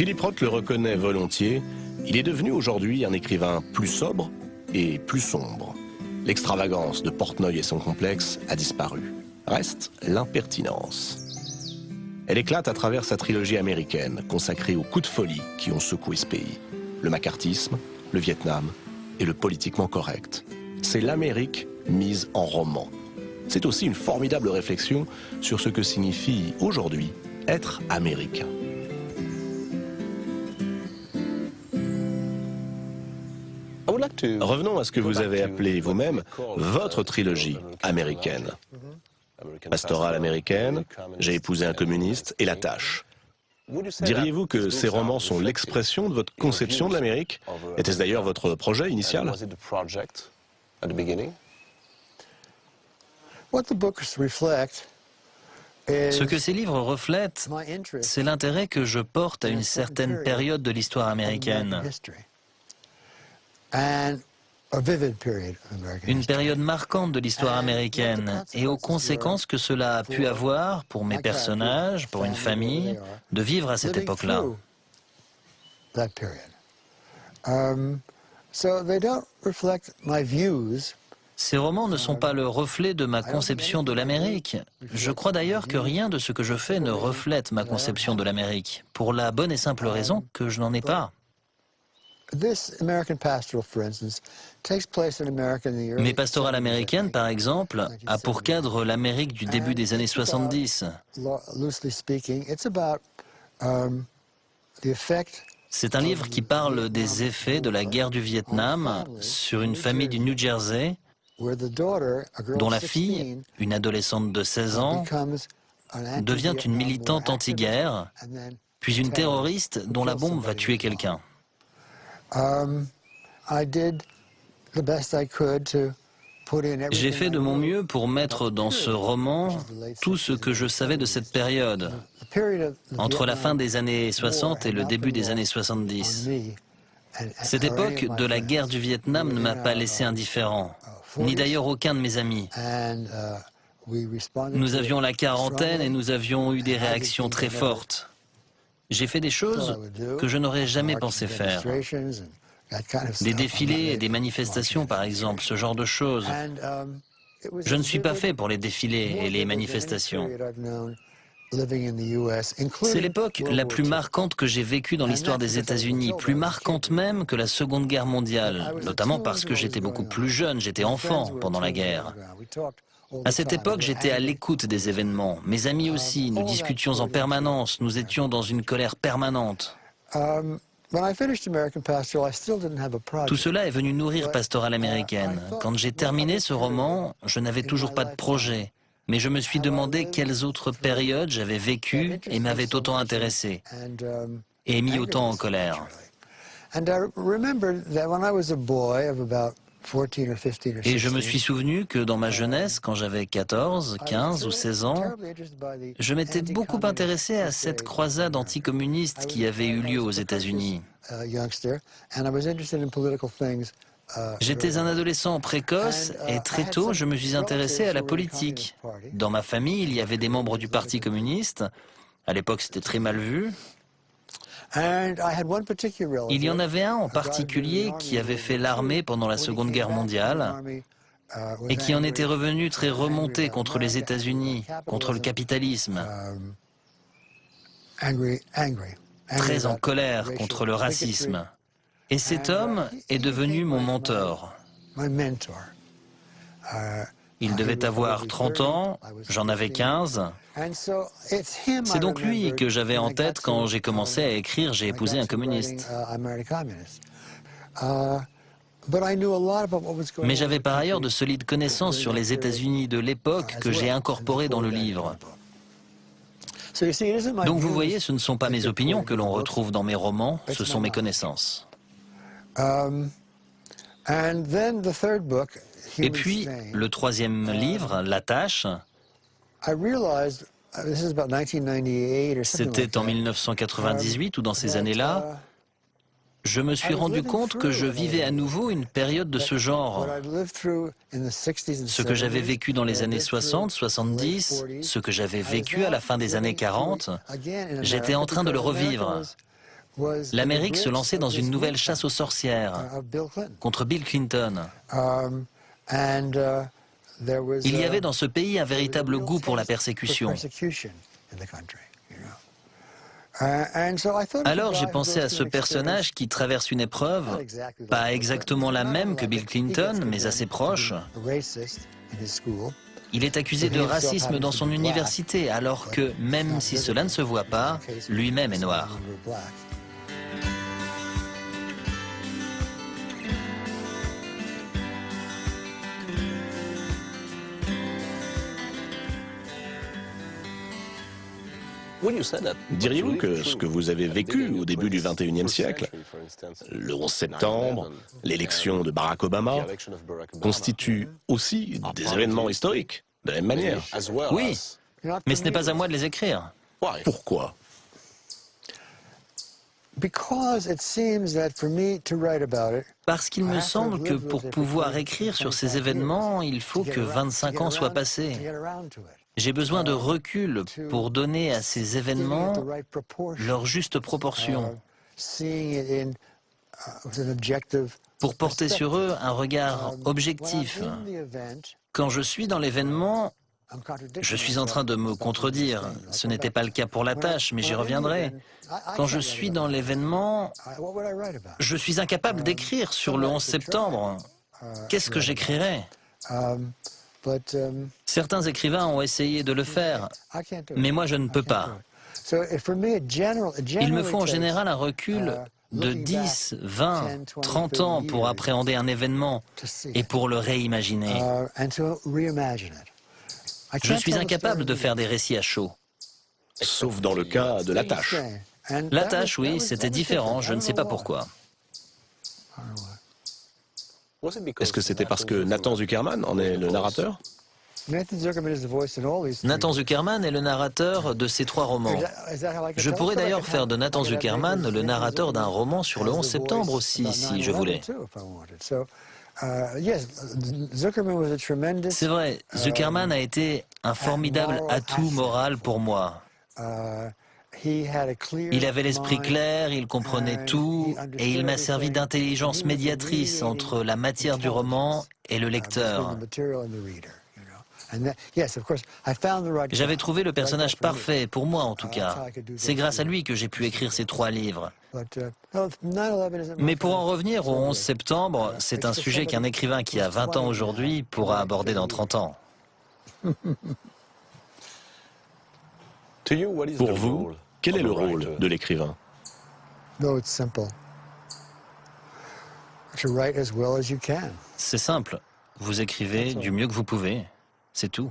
Philippe Roth le reconnaît volontiers, il est devenu aujourd'hui un écrivain plus sobre et plus sombre. L'extravagance de Portnoy et son complexe a disparu. Reste l'impertinence. Elle éclate à travers sa trilogie américaine, consacrée aux coups de folie qui ont secoué ce pays. Le macartisme, le Vietnam et le politiquement correct. C'est l'Amérique mise en roman. C'est aussi une formidable réflexion sur ce que signifie aujourd'hui être américain. Revenons à ce que vous avez appelé vous-même votre trilogie américaine. Pastorale américaine, J'ai épousé un communiste et La Tâche. Diriez-vous que ces romans sont l'expression de votre conception de l'Amérique? Était-ce d'ailleurs votre projet initial? Ce que ces livres reflètent, c'est l'intérêt que je porte à une certaine période de l'histoire américaine. Une période marquante de l'histoire américaine et aux conséquences que cela a pu avoir pour mes personnages, pour une famille, de vivre à cette époque-là. Ces romans ne sont pas le reflet de ma conception de l'Amérique. Je crois d'ailleurs que rien de ce que je fais ne reflète ma conception de l'Amérique, pour la bonne et simple raison que je n'en ai pas. Mes pastorales américaines, par exemple, a pour cadre l'Amérique du début des années 70. C'est un livre qui parle des effets de la guerre du Vietnam sur une famille du New Jersey, dont la fille, une adolescente de 16 ans, devient une militante anti-guerre, puis une terroriste dont la bombe va tuer quelqu'un. J'ai fait de mon mieux pour mettre dans ce roman tout ce que je savais de cette période, entre la fin des années 60 et le début des années 70. Cette époque de la guerre du Vietnam ne m'a pas laissé indifférent, ni d'ailleurs aucun de mes amis. Nous avions la quarantaine et nous avions eu des réactions très fortes. J'ai fait des choses que je n'aurais jamais pensé faire. Des défilés et des manifestations, par exemple, ce genre de choses. Je ne suis pas fait pour les défilés et les manifestations. C'est l'époque la plus marquante que j'ai vécue dans l'histoire des États-Unis, plus marquante même que la Seconde Guerre mondiale, notamment parce que j'étais beaucoup plus jeune, j'étais enfant pendant la guerre. À cette époque, j'étais à l'écoute des événements. Mes amis aussi, nous discutions en permanence, nous étions dans une colère permanente. Tout cela est venu nourrir Pastorale américaine. Quand j'ai terminé ce roman, je n'avais toujours pas de projet. Mais je me suis demandé quelles autres périodes j'avais vécues et m'avaient autant intéressé, et mis autant en colère. Et je me suis souvenu que dans ma jeunesse, quand j'avais 14, 15 ou 16 ans, je m'étais beaucoup intéressé à cette croisade anticommuniste qui avait eu lieu aux États-Unis. J'étais un adolescent précoce et très tôt, je me suis intéressé à la politique. Dans ma famille, il y avait des membres du Parti communiste. À l'époque, c'était très mal vu. Il y en avait un en particulier qui avait fait l'armée pendant la Seconde Guerre mondiale et qui en était revenu très remonté contre les États-Unis, contre le capitalisme, très en colère contre le racisme. Et cet homme est devenu mon mentor. Il devait avoir 30 ans, j'en avais 15. C'est donc lui que j'avais en tête quand j'ai commencé à écrire « J'ai épousé un communiste ». Mais j'avais par ailleurs de solides connaissances sur les États-Unis de l'époque que j'ai incorporées dans le livre. Donc vous voyez, ce ne sont pas mes opinions que l'on retrouve dans mes romans, ce sont mes connaissances. Et puis, le troisième livre, La Tâche, c'était en 1998 ou dans ces années-là, je me suis rendu compte que je vivais à nouveau une période de ce genre. Ce que j'avais vécu dans les années 60, 70, ce que j'avais vécu à la fin des années 40, j'étais en train de le revivre. L'Amérique se lançait dans une nouvelle chasse aux sorcières contre Bill Clinton. Il y avait dans ce pays un véritable goût pour la persécution. Alors j'ai pensé à ce personnage qui traverse une épreuve, pas exactement la même que Bill Clinton, mais assez proche. Il est accusé de racisme dans son université, alors que, même si cela ne se voit pas, lui-même est noir. Diriez-vous que ce que vous avez vécu au début du XXIe siècle, le 11 septembre, l'élection de Barack Obama, constituent aussi des événements historiques, de la même manière? Oui, mais ce n'est pas à moi de les écrire. Pourquoi? Parce qu'il me semble que pour pouvoir écrire sur ces événements, il faut que 25 ans soient passés. J'ai besoin de recul pour donner à ces événements leur juste proportion, pour porter sur eux un regard objectif. Quand je suis dans l'événement, je suis en train de me contredire. Ce n'était pas le cas pour la tâche, mais j'y reviendrai. Quand je suis dans l'événement, je suis incapable d'écrire sur le 11 septembre. Qu'est-ce que j'écrirais ? Certains écrivains ont essayé de le faire, mais moi je ne peux pas. Il me faut en général un recul de 10, 20, 30 ans pour appréhender un événement et pour le réimaginer. Je suis incapable de faire des récits à chaud. Sauf dans le cas de La Tâche. La Tâche, oui, c'était différent, je ne sais pas pourquoi. Est-ce que c'était parce que Nathan Zuckerman en est le narrateur? Nathan Zuckerman est le narrateur de ces 3 romans. Je pourrais d'ailleurs faire de Nathan Zuckerman le narrateur d'un roman sur le 11 septembre aussi, si je voulais. C'est vrai, Zuckerman a été un formidable atout moral pour moi. Il avait l'esprit clair, il comprenait tout, et il m'a servi d'intelligence médiatrice entre la matière du roman et le lecteur. J'avais trouvé le personnage parfait, pour moi en tout cas. C'est grâce à lui que j'ai pu écrire ces 3 livres. Mais pour en revenir au 11 septembre, c'est un sujet qu'un écrivain qui a 20 ans aujourd'hui pourra aborder dans 30 ans. Pour vous, quel est le rôle de l'écrivain? C'est simple, vous écrivez du mieux que vous pouvez, c'est tout.